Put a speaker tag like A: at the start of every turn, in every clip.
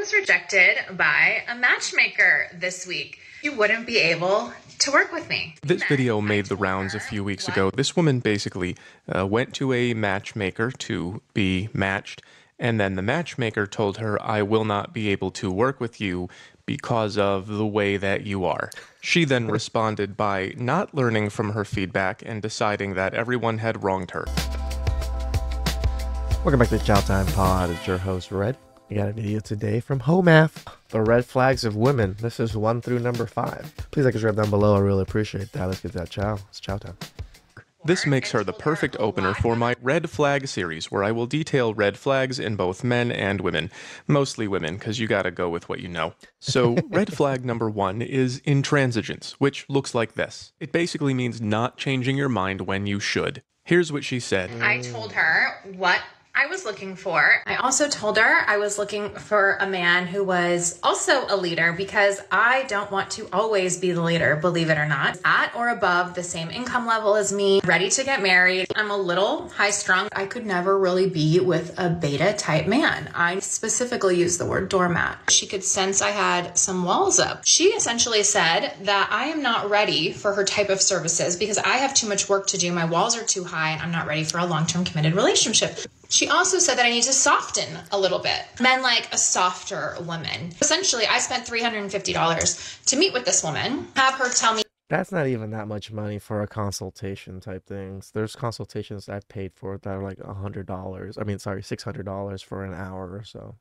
A: was rejected by a matchmaker this week. You wouldn't be able to work with me.
B: This video made the rounds a few weeks ago. This woman basically went to a matchmaker to be matched, and then the matchmaker told her, "I will not be able to work with you because of the way that you are." She then responded by not learning from her feedback and deciding that everyone had wronged her.
C: Welcome back to the Chow Time Pod. It's your host, Red. We got a video today from Homath, the red flags of women. This is 1 through number 5. Please like and subscribe down below. I really appreciate that. Let's get to that chow. It's chow time.
B: This makes her the perfect opener for my red flag series, where I will detail red flags in both men and women. Mostly women, because you gotta go with what you know. So, red flag number 1 is intransigence, which looks like this. It basically means not changing your mind when you should. Here's what she said.
A: I told her what I was looking for. I also told her I was looking for a man who was also a leader, because I don't want to always be the leader, believe it or not. At or above the same income level as me, ready to get married. I'm a little high strung. I could never really be with a beta type man. I specifically used the word doormat. She could sense I had some walls up. She essentially said that I am not ready for her type of services because I have too much work to do. My walls are too high and I'm not ready for a long-term committed relationship. She also said that I need to soften a little bit. Men like a softer woman. Essentially, I spent $350 to meet with this woman, have her tell me.
C: That's not even that much money for a consultation type things. There's consultations I've paid for that are like $100. I mean, sorry, $600 for an hour or so.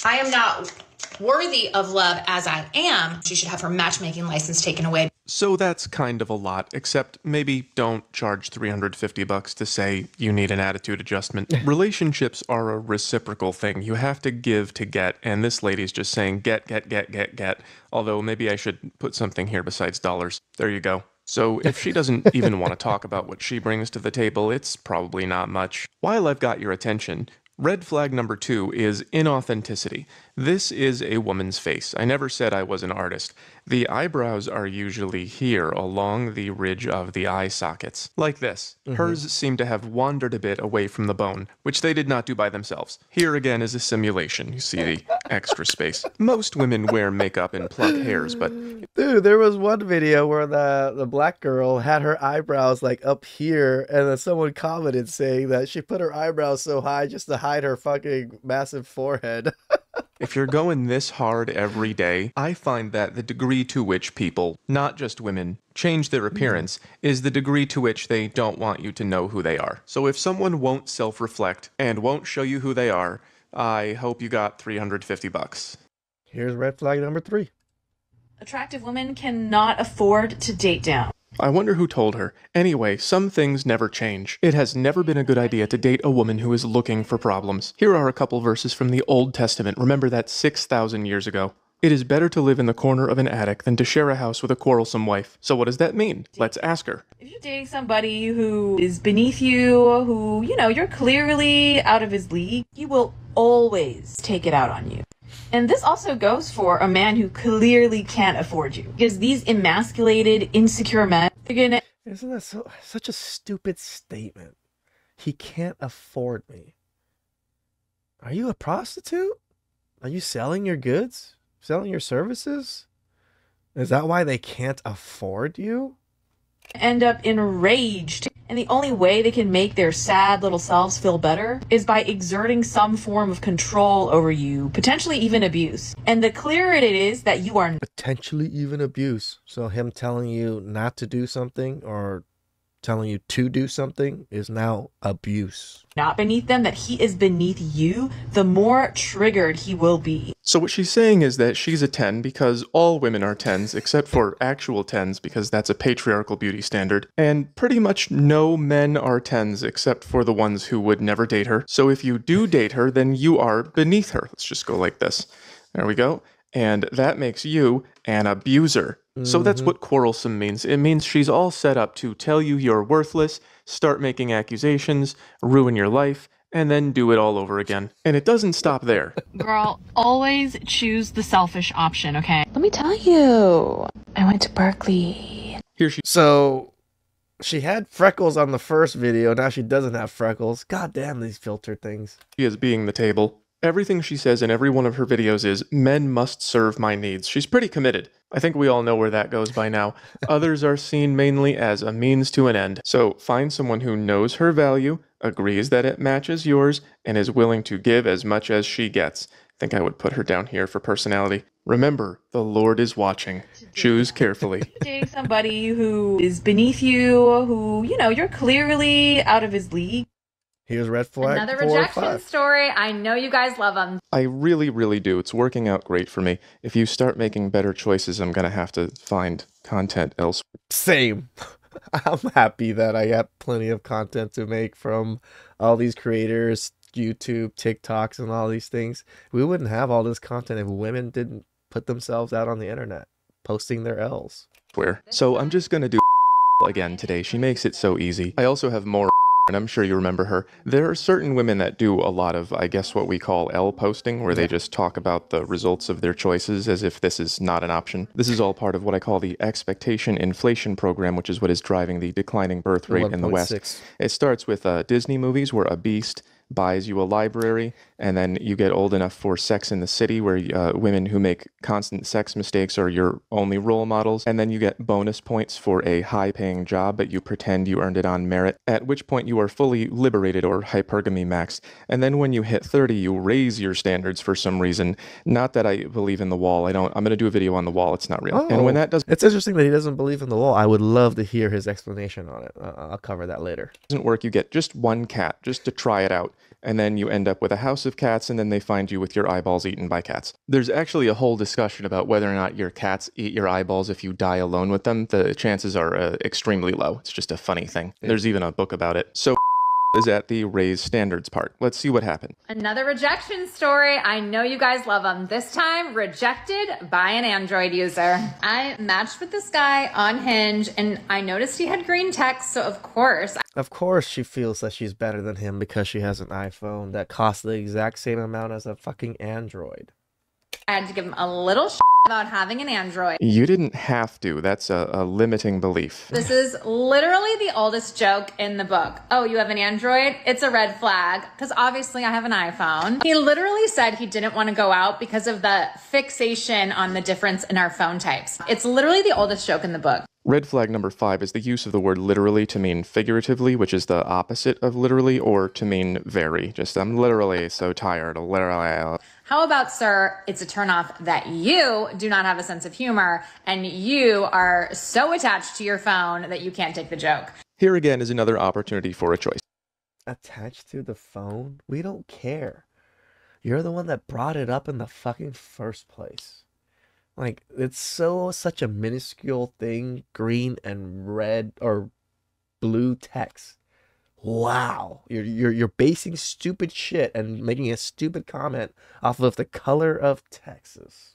A: I am not worthy of love as I am. She should have her matchmaking license taken away.
B: So that's kind of a lot, except maybe don't charge $350 to say you need an attitude adjustment. Relationships are a reciprocal thing. You have to give to get, and this lady's just saying get. Although maybe I should put something here besides dollars. There you go. So if she doesn't even want to talk about what she brings to the table, it's probably not much. While I've got your attention, red flag number 2 is inauthenticity. This is a woman's face. I never said I was an artist. The eyebrows are usually here along the ridge of the eye sockets, like this. Hers seem to have wandered a bit away from the bone, which they did not do by themselves. Here again is a simulation. You see the extra space. Most women wear makeup and pluck hairs, but...
C: Dude, there was one video where the black girl had her eyebrows like up here, and then someone commented saying that she put her eyebrows so high just to hide her fucking massive forehead.
B: If you're going this hard every day, I find that the degree to which people, not just women, change their appearance is the degree to which they don't want you to know who they are. So if someone won't self-reflect and won't show you who they are, I hope you got $350.
C: Here's red flag number 3.
D: Attractive women cannot afford to date down.
B: I wonder who told her. Anyway, some things never change. It has never been a good idea to date a woman who is looking for problems. Here are a couple verses from the Old Testament. Remember that 6,000 years ago. It is better to live in the corner of an attic than to share a house with a quarrelsome wife. So what does that mean? Let's ask her.
D: If you're dating somebody who is beneath you, who, you're clearly out of his league, he will always take it out on you. And this also goes for a man who clearly can't afford you. Because these emasculated, insecure men, they're gonna...
C: Isn't that such a stupid statement? He can't afford me. Are you a prostitute? Are you selling your goods? Selling your services? Is that why they can't afford you?
D: End up enraged, and the only way they can make their sad little selves feel better is by exerting some form of control over you, potentially even abuse. And the clearer it is that you are
C: potentially even abuse. So him telling you not to do something or telling you to do something is now abuse.
D: Not beneath them, that he is beneath you, the more triggered he will be.
B: So what she's saying is that she's a 10 because all women are 10s, except for actual 10s because that's a patriarchal beauty standard. And pretty much no men are 10s except for the ones who would never date her. So if you do date her, then you are beneath her. Let's just go like this. There we go. And that makes you an abuser. So that's what quarrelsome means. It means she's all set up to tell you you're worthless, start making accusations, ruin your life, and then do it all over again. And it doesn't stop there.
E: Girl, always choose the selfish option, okay?
F: Let me tell you, I went to Berkeley.
C: So she had freckles on the first video. Now she doesn't have freckles. God damn these filter things.
B: She is being the table. Everything she says in every one of her videos is, men must serve my needs. She's pretty committed. I think we all know where that goes by now. Others are seen mainly as a means to an end. So find someone who knows her value, agrees that it matches yours, and is willing to give as much as she gets. I think I would put her down here for personality. Remember, the Lord is watching. Choose carefully.
D: Date somebody who is beneath you, who, you know, you're clearly out of his league.
C: Here's red flag.
A: Another
C: 4 or
A: rejection
C: 5.
A: story. I know you guys love them.
B: I really, really do. It's working out great for me. If you start making better choices, I'm going to have to find content elsewhere.
C: Same. I'm happy that I got plenty of content to make from all these creators, YouTube, TikToks, and all these things. We wouldn't have all this content if women didn't put themselves out on the internet, posting their L's.
B: So I'm just going to do again today. She makes it so easy. I also have more, and I'm sure you remember her. There are certain women that do a lot of, I guess, what we call L posting, where they just talk about the results of their choices as if this is not an option. This is all part of what I call the expectation inflation program, which is what is driving the declining birth rate in the West.
C: 1.6.
B: It starts with Disney movies where a beast buys you a library, and then you get old enough for Sex in the City, where women who make constant sex mistakes are your only role models, and then you get bonus points for a high-paying job, but you pretend you earned it on merit, at which point you are fully liberated or hypergamy maxed. And then when you hit 30, you raise your standards for some reason. Not that I believe in the wall. I'm going to do a video on the wall. It's not real. And when that
C: It's interesting that he doesn't believe in the wall. I would love to hear his explanation on it. I'll cover that later.
B: doesn't work, you get just one cat, just to try it out. And then you end up with a house of cats, and then they find you with your eyeballs eaten by cats. There's actually a whole discussion about whether or not your cats eat your eyeballs if you die alone with them. The chances are extremely low. It's just a funny thing. There's even a book about it. So is at the raise standards part. Let's see what happened.
A: Another rejection story. I know you guys love them. This time, rejected by an Android user. I matched with this guy on Hinge, and I noticed he had green text, so of course
C: She feels that she's better than him because she has an iPhone that costs the exact same amount as a fucking Android.
A: I had to give him a little about having an Android.
B: You didn't have to. That's a limiting belief.
A: This is literally the oldest joke in the book. Oh, you have an Android? It's a red flag, because obviously I have an iPhone. He literally said he didn't want to go out because of the fixation on the difference in our phone types. It's literally the oldest joke in the book.
B: Red flag number 5 is the use of the word literally to mean figuratively, which is the opposite of literally, or to mean very. Just, I'm literally so tired. Literally.
A: How about, sir, it's a turnoff that you do not have a sense of humor and you are so attached to your phone that you can't take the joke.
B: Here again is another opportunity for a choice.
C: Attached to the phone? We don't care. You're the one that brought it up in the fucking first place. Like, it's such a minuscule thing, green and red or blue text. Wow, you're basing stupid shit and making a stupid comment off of the color of Texas.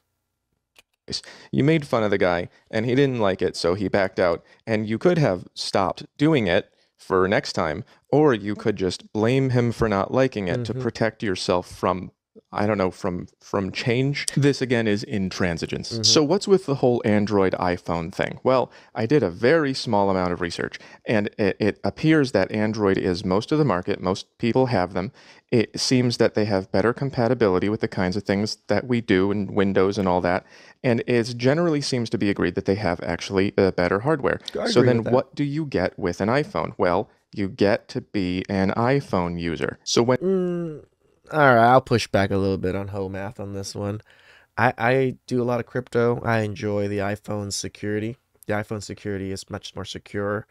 B: You made fun of the guy, and he didn't like it, so he backed out. And you could have stopped doing it for next time, or you could just blame him for not liking it to protect yourself from, I don't know, from change. This again is intransigence. So what's with the whole Android iPhone thing? Well, I did a very small amount of research, and it appears that Android is most of the market. Most people have them. It seems that they have better compatibility with the kinds of things that we do in Windows and all that. And it generally seems to be agreed that they have actually better hardware. So then what do you get with an iPhone? Well, you get to be an iPhone user. So when...
C: All right, I'll push back a little bit on Ho Math on this one. I do a lot of crypto. I enjoy the iPhone security. The iPhone security is much more secure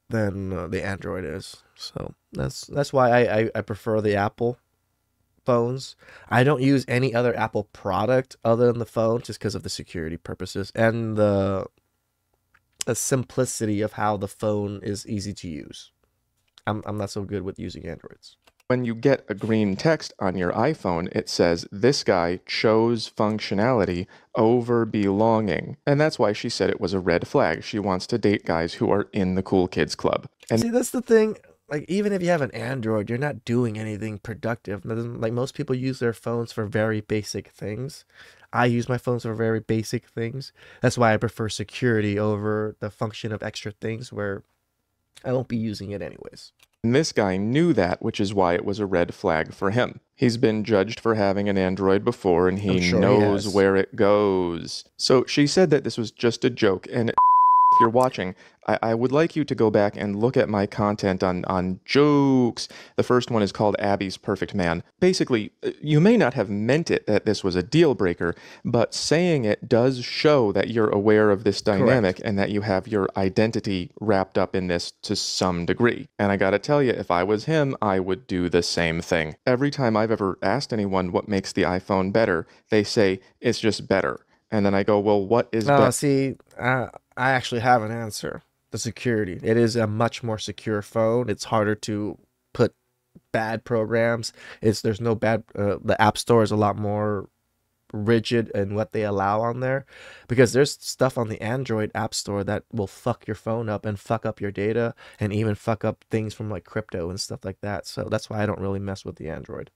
C: than the Android is. So that's why I prefer the Apple phones. I don't use any other Apple product other than the phone just because of the security purposes and the simplicity of how the phone is easy to use. I'm not so good with using Androids.
B: When you get a green text on your iPhone, it says, this guy chose functionality over belonging. And that's why she said it was a red flag. She wants to date guys who are in the cool kids club. And
C: see, that's the thing. Like, even if you have an Android, you're not doing anything productive. Like, most people use their phones for very basic things. I use my phones for very basic things. That's why I prefer security over the function of extra things where I won't be using it anyways.
B: And this guy knew that, which is why it was a red flag for him. He's been judged for having an Android before, and he knows where it goes. So she said that this was just a joke, and if you're watching, I would like you to go back and look at my content on jokes. The first one is called Abby's Perfect Man. Basically, you may not have meant it that this was a deal breaker, but saying it does show that you're aware of this dynamic. Correct. And that you have your identity wrapped up in this to some degree. And I gotta tell you, if I was him, I would do the same thing. Every time I've ever asked anyone what makes the iPhone better, they say, it's just better. And then I go, well, what is better?
C: See, I actually have an answer. The security. It is a much more secure phone. It's harder to put bad programs. There's no bad. The App Store is a lot more rigid in what they allow on there, because there's stuff on the Android App Store that will fuck your phone up and fuck up your data and even fuck up things from like crypto and stuff like that. So that's why I don't really mess with the Android.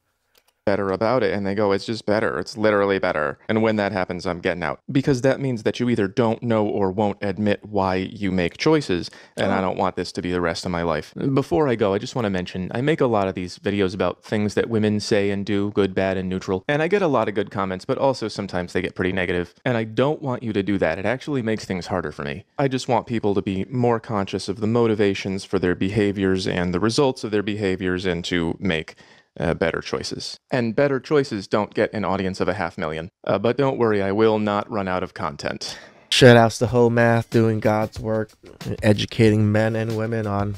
B: Better about it, and they go, it's just better. It's literally better. And when that happens, I'm getting out, because that means that you either don't know or won't admit why you make choices, and I don't want this to be the rest of my life. Before I go, I just want to mention, I make a lot of these videos about things that women say and do, good, bad, and neutral, and I get a lot of good comments, but also sometimes they get pretty negative, and I don't want you to do that. It actually makes things harder for me. I just want people to be more conscious of the motivations for their behaviors and the results of their behaviors, and to make better choices. And better choices don't get an audience of 500,000. But don't worry, I will not run out of content.
C: Shout outs to Whole Math doing God's work, educating men and women on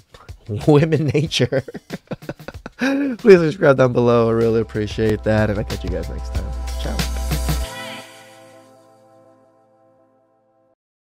C: women nature. Please subscribe down below. I really appreciate that. And I'll catch you guys next time.